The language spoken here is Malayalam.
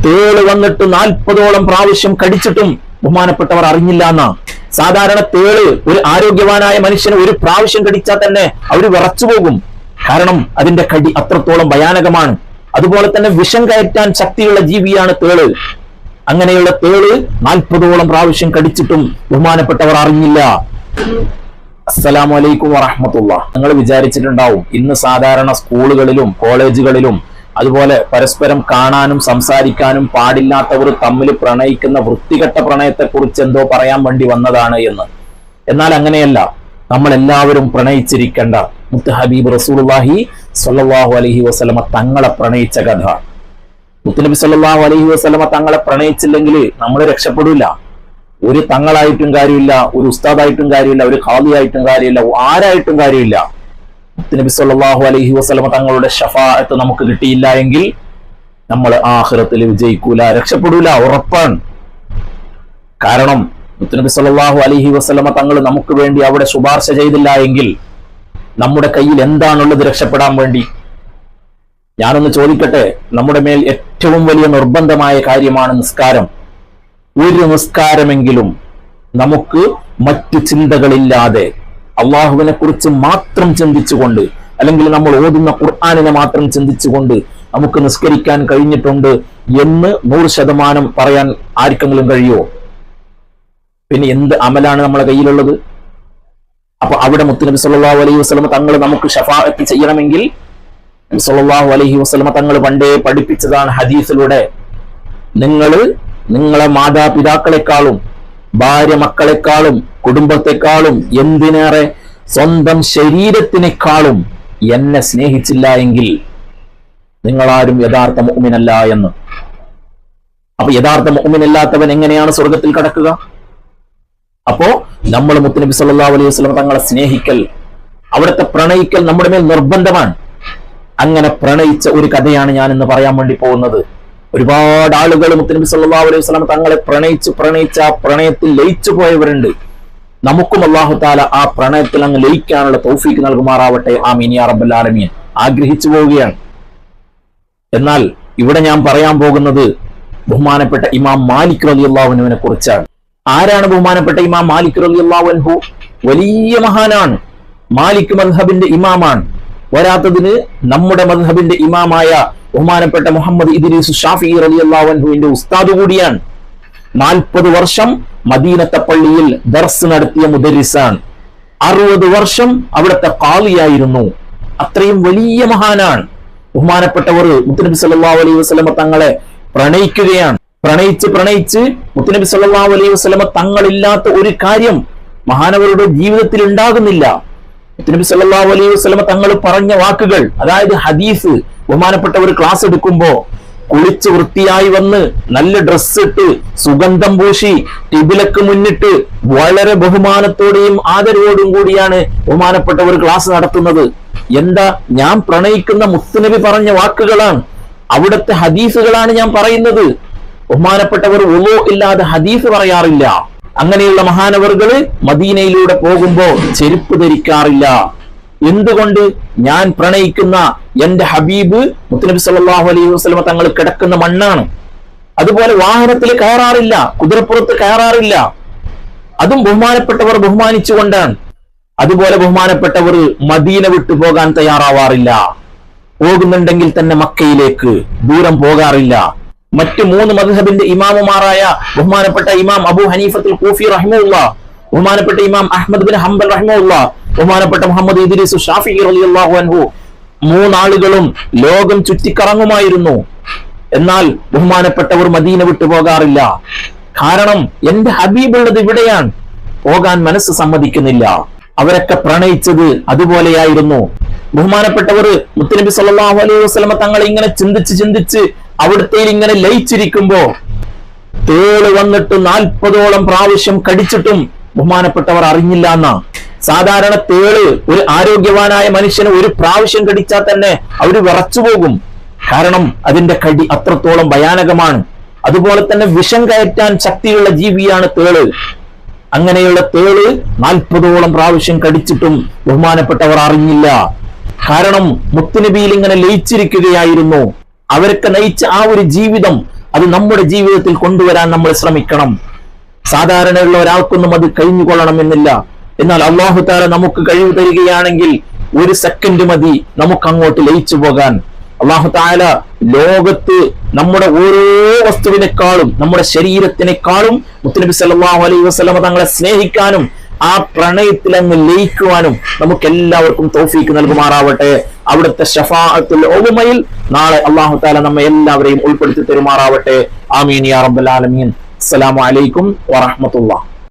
തേള് വന്നിട്ട് 40ഓളം പ്രാവശ്യം കടിച്ചിട്ടും ബഹുമാനപ്പെട്ടവർ അറിഞ്ഞില്ല എന്നാ. സാധാരണ തേള് ഒരു ആരോഗ്യവാനായ മനുഷ്യന് ഒരു പ്രാവശ്യം കടിച്ചാൽ തന്നെ അവര് വിറച്ചു പോകും. കാരണം അതിന്റെ കടി അത്രത്തോളം ഭയാനകമാണ്. അതുപോലെ തന്നെ വിഷം കയറ്റാൻ ശക്തിയുള്ള ജീവിയാണ് തേള്. അങ്ങനെയുള്ള തേള് 40ഓളം പ്രാവശ്യം കടിച്ചിട്ടും ബഹുമാനപ്പെട്ടവർ അറിഞ്ഞില്ല. അസ്സലാമു അലൈക്കും വറഹ്മത്തുള്ളാഹി. നിങ്ങൾ വിചാരിച്ചിട്ടുണ്ടാവും ഇന്ന് സാധാരണ സ്കൂളുകളിലും കോളേജുകളിലും അതുപോലെ പരസ്പരം കാണാനും സംസാരിക്കാനും പാടില്ലാത്തവർ തമ്മിൽ പ്രണയിക്കുന്ന വൃത്തികെട്ട പ്രണയത്തെക്കുറിച്ച് എന്തോ പറയാൻ വേണ്ടി വന്നതാണ് എന്ന്. എന്നാൽ അങ്ങനെയല്ല. നമ്മൾ എല്ലാവരും പ്രണയിച്ചിരിക്കേണ്ട മുത്ത് ഹബീബ് റസൂലുള്ളാഹി സ്വല്ലല്ലാഹു അലൈഹി വസല്ലമ തങ്ങളെ പ്രണയിച്ച കഥ. മുത്തുനബി സ്വല്ലല്ലാഹു അലൈഹി വസല്ലമ തങ്ങളെ പ്രണയിച്ചില്ലെങ്കിൽ നമ്മൾ രക്ഷപ്പെടില്ല. ഒരു തങ്ങളായിട്ടും കാര്യമില്ല, ഒരു ഉസ്താദായിട്ടും കാര്യമില്ല, ഒരു ഖാദിയായിട്ടും കാര്യമില്ല, ആരായിട്ടും കാര്യമില്ല. മുത്തുനബി സ്വല്ലല്ലാഹു അലൈഹി വസല്ലമ തങ്ങളുടെ ശഫാഅത്ത് നമുക്ക് കിട്ടിയില്ല എങ്കിൽ നമ്മൾ ആഖിറത്തിൽ വിജയിക്കൂല, രക്ഷപ്പെടൂല, ഉറപ്പാണ്. കാരണം മുത്തുനബി സ്വല്ലല്ലാഹു അലൈഹി വസല്ലമ തങ്ങൾ നമുക്ക് വേണ്ടി അവിടെ ശുപാർശ ചെയ്തില്ല എങ്കിൽ നമ്മുടെ കയ്യിൽ എന്താണുള്ളത് രക്ഷപ്പെടാൻ വേണ്ടി? ഞാനൊന്ന് ചോദിക്കട്ടെ, നമ്മുടെ മേൽ ഏറ്റവും വലിയ നിർബന്ധമായ കാര്യമാണ് നിസ്കാരം. ഒരു നിസ്കാരമെങ്കിലും നമുക്ക് മറ്റു ചിന്തകളില്ലാതെ അള്ളാഹുവിനെ കുറിച്ച് മാത്രം ചിന്തിച്ചുകൊണ്ട്, അല്ലെങ്കിൽ നമ്മൾ ഓതുന്ന ഖുർആനിനെ മാത്രം ചിന്തിച്ചുകൊണ്ട് നമുക്ക് നിസ്കരിക്കാൻ കഴിഞ്ഞിട്ടുണ്ട് എന്ന് 100% പറയാൻ ആർക്കെങ്കിലും കഴിയുമോ? പിന്നെ എന്ത് അമലാണ് നമ്മളെ കയ്യിലുള്ളത്? അപ്പൊ അവിടെ മുത്തുനബി സല്ലല്ലാഹു അലൈഹി വസല്ലമ തങ്ങൾ നമുക്ക് ശഫാഅത്ത് ചെയ്യണമെങ്കിൽ നബി സല്ലല്ലാഹു അലൈഹി വസല്ലമ തങ്ങൾ പണ്ടേ പഠിപ്പിച്ചതാണ് ഹദീസിലൂടെ. നിങ്ങളെ മാതാപിതാക്കളെക്കാളും ഭാര്യ മക്കളെക്കാളും കുടുംബത്തെക്കാളും എന്തിനേറെ സ്വന്തം ശരീരത്തിനേക്കാളും എന്നെ സ്നേഹിച്ചില്ല എങ്കിൽ നിങ്ങളാരും യഥാർത്ഥ മുഅ്മിനല്ല എന്ന്. അപ്പൊ യഥാർത്ഥ മുഅ്മിനല്ലാത്തവൻ എങ്ങനെയാണ് സ്വർഗത്തിൽ കടക്കുക? അപ്പോ നമ്മൾ മുത്തുനബി സല്ലല്ലാഹു അലൈഹി വസല്ലം തങ്ങളെ സ്നേഹിക്കൽ, അവിടുത്തെ പ്രണയിക്കൽ നമ്മുടെ മേൽ നിർബന്ധമാണ്. അങ്ങനെ പ്രണയിച്ച ഒരു കഥയാണ് ഞാൻ ഇന്ന് പറയാൻ വേണ്ടി പോകുന്നത്. ഒരുപാട് ആളുകൾ മുത്തുനബി സല്ലല്ലാഹു അലൈഹി വസല്ലം തങ്ങളെ പ്രണയിച്ച് ആ പ്രണയത്തിൽ ലയിച്ചു പോയവരുണ്ട്. നമുക്കും അല്ലാഹു തആല ആ പ്രണയത്തിൽ അങ്ങ് ലയിക്കാനുള്ള തൗഫീഖ് നൽകുമാറാവട്ടെ. ആമീൻ യാ റബ്ബൽ ആലമീൻ. ആഗ്രഹിച്ചു പോവുകയാണ്. എന്നാൽ ഇവിടെ ഞാൻ പറയാൻ പോകുന്നത് ബഹുമാനപ്പെട്ട ഇമാം മാലിക് റളിയല്ലാഹു അൻഹുവിനെ കുറിച്ചാണ്. ആരാണ് ബഹുമാനപ്പെട്ട ഇമാം മാലിക് റളിയല്ലാഹു അൻഹു? വലിയ മഹാനാണ്. മാലിക് മദ്ഹബിന്റെ ഇമാമാണ്. വരാത്തതിന് നമ്മുടെ മദ്ഹബിന്റെ ഇമാമായ ബഹുമാനപ്പെട്ട മുഹമ്മദ് ഇദ്രീസ് ഷാഫിഈ റളിയല്ലാഹു അൻഹുവിന്റെ ഉസ്താദ് കൂടിയാണ്. 40 വർഷം മദീനത്തെ പള്ളിയിൽ ദർസ് നടത്തിയ മുദരിസാണ്. 60 വർഷം അവിടുത്തെ ഖാളിയായിരുന്നു. അത്രയും വലിയ മഹാനാണ്. ബഹുമാനപ്പെട്ടവർ മുത്തുനബി സല്ലല്ലാഹു അലൈഹി വസല്ലമ തങ്ങളെ പ്രണയിക്കുകയാണ്. പ്രണയിച്ച് മുത്തുനബി സല്ലല്ലാഹു അലൈഹി വസല്ലമ തങ്ങളില്ലാത്ത ഒരു കാര്യം മഹാനവരുടെ ജീവിതത്തിൽ ഉണ്ടാകുന്നില്ല. മുത്തുനബി സല്ലല്ലാഹു അലൈഹി വസല്ലമ തങ്ങൾ പറഞ്ഞ വാക്കുകൾ, അതായത് ഹദീസ്, ബഹുമാനപ്പെട്ടവർ ക്ലാസ് എടുക്കുമ്പോ കുളിച്ച് വൃത്തിയായി വന്ന് നല്ല ഡ്രസ് ഇട്ട് സുഗന്ധം പൂശി ടിബിലക്ക് മുന്നിട്ട് വളരെ ബഹുമാനത്തോടെയും ആദരവോടും കൂടിയാണ് ബഹുമാനപ്പെട്ടവർ ക്ലാസ് നടത്തുന്നത്. എന്താ? ഞാൻ പ്രണയിക്കുന്ന മുത്തുനബി പറഞ്ഞ വാക്കുകളാണ്, അവിടുത്തെ ഹദീസുകളാണ് ഞാൻ പറയുന്നത്. ബഹുമാനപ്പെട്ടവർ വുളൂ ഇല്ലാതെ ഹദീസ് പറയാറില്ല. അങ്ങനെയുള്ള മഹാനവറുകള് മദീനയിലൂടെ പോകുമ്പോ ചെരുപ്പ് ധരിക്കാറില്ല. എന്തുകൊണ്ട്? ഞാൻ പ്രണയിക്കുന്ന എന്റെ ഹബീബ് മുത്തുനബി സല്ലല്ലാഹു അലൈഹി വസല്ലമ തങ്ങൾ കിടക്കുന്ന മണ്ണാണ്. അതുപോലെ വാഹനത്തിൽ കയറാറില്ല, കുതിരപ്പുറത്ത് കയറാറില്ല. അതും ബഹുമാനപ്പെട്ടവർ ബഹുമാനിച്ചുകൊണ്ടാണ്. അതുപോലെ ബഹുമാനപ്പെട്ടവർ മദീന വിട്ടു പോകാൻ തയ്യാറാവാറില്ല. പോകുന്നുണ്ടെങ്കിൽ തന്നെ മക്കയിലേക്ക്, ദൂരം പോകാറില്ല. മറ്റു 3 മദ്ഹബിന്റെ ഇമാമുമാരായ ബഹുമാനപ്പെട്ട ഇമാം അബൂ ഹനീഫത്തുൽ കൂഫി റഹിമഹുല്ലാഹ്, ബഹുമാനപ്പെട്ട ഇമാം അഹ്മദ് ബിൻ ഹംബൽ റഹിമഹുല്ലാഹ്, ബഹുമാനപ്പെട്ട മുഹമ്മദ് ഇദ്രീസ് ഷാഫിഈ റളിയല്ലാഹു അൻഹു 3 ആളുകളും ലോകം ചുറ്റിക്കറങ്ങുമായിരുന്നു. എന്നാൽ ബഹുമാനപ്പെട്ടവർ മദീന വിട്ടു പോകാറില്ല. കാരണം എന്റെ ഹബീബ് ഉള്ളത് ഇവിടെയാണ്, പോകാൻ മനസ്സ് സമ്മതിക്കുന്നില്ല. അവരൊക്കെ പ്രണയിച്ചത് അതുപോലെയായിരുന്നു. ബഹുമാനപ്പെട്ടവർ മുത്തുനബി സല്ലല്ലാഹു അലൈഹി വസല്ലമ തങ്ങൾ ഇങ്ങനെ ചിന്തിച്ച് അവിടുത്തെ ഇങ്ങനെ ലയിച്ചിരിക്കുമ്പോ തേള് വന്നിട്ട് 40ഓളം പ്രാവശ്യം കടിച്ചിട്ടും ബഹുമാനപ്പെട്ടവർ അറിഞ്ഞില്ല എന്നാ. സാധാരണ തേള് ഒരു ആരോഗ്യവാനായ മനുഷ്യന് ഒരു പ്രാവശ്യം കടിച്ചാൽ തന്നെ അവര് വിറച്ചു പോകും. കാരണം അതിന്റെ കടി അത്രത്തോളം ഭയാനകമാണ്. അതുപോലെ തന്നെ വിഷം കയറ്റാൻ ശക്തിയുള്ള ജീവിയാണ് തേള്. അങ്ങനെയുള്ള തേള് 40ഓളം പ്രാവശ്യം കടിച്ചിട്ടും ബഹുമാനപ്പെട്ടവർ അറിഞ്ഞില്ല. കാരണം മുത്തുനബിയിൽ ഇങ്ങനെ ലയിച്ചിരിക്കുകയായിരുന്നു. അവരൊക്കെ നയിച്ച ആ ഒരു ജീവിതം അത് നമ്മുടെ ജീവിതത്തിൽ കൊണ്ടുവരാൻ നമ്മൾ ശ്രമിക്കണം. സാധാരണയുള്ള ഒരാൾക്കൊന്നും അത് കഴിഞ്ഞുകൊള്ളണമെന്നില്ല. എന്നാൽ അല്ലാഹു തആല നമുക്ക് കഴിവ് തരികയാണെങ്കിൽ 1 സെക്കൻഡ് മതി നമുക്ക് അങ്ങോട്ട് ലയിച്ചു പോകാൻ. അല്ലാഹു തആല ലോകത്ത് നമ്മുടെ ഓരോ വസ്തുവിനേക്കാളും, നമ്മുടെ ശരീരത്തിനേക്കാളും മുത്തുനബി സല്ലല്ലാഹു അലൈഹി വസല്ലമ തങ്ങളെ സ്നേഹിക്കാനും ആ പ്രണയത്തിൽ അങ്ങ് ലയിക്കുവാനും നമുക്ക് എല്ലാവർക്കും തൗഫീക്ക് നൽകുമാറാവട്ടെ. അവിടുത്തെ ശഫാഅത്തുൽ ഉളുമയിൽ നാളെ അല്ലാഹു തആല നമ്മെ എല്ലാവരെയും ഉൾപ്പെടുത്തി തരുമാറാവട്ടെ. ആമീൻ യാ റബ്ബൽ ആലമീൻ. അസ്സലാമു അലൈക്കും വറഹ്മത്തുള്ളാഹി.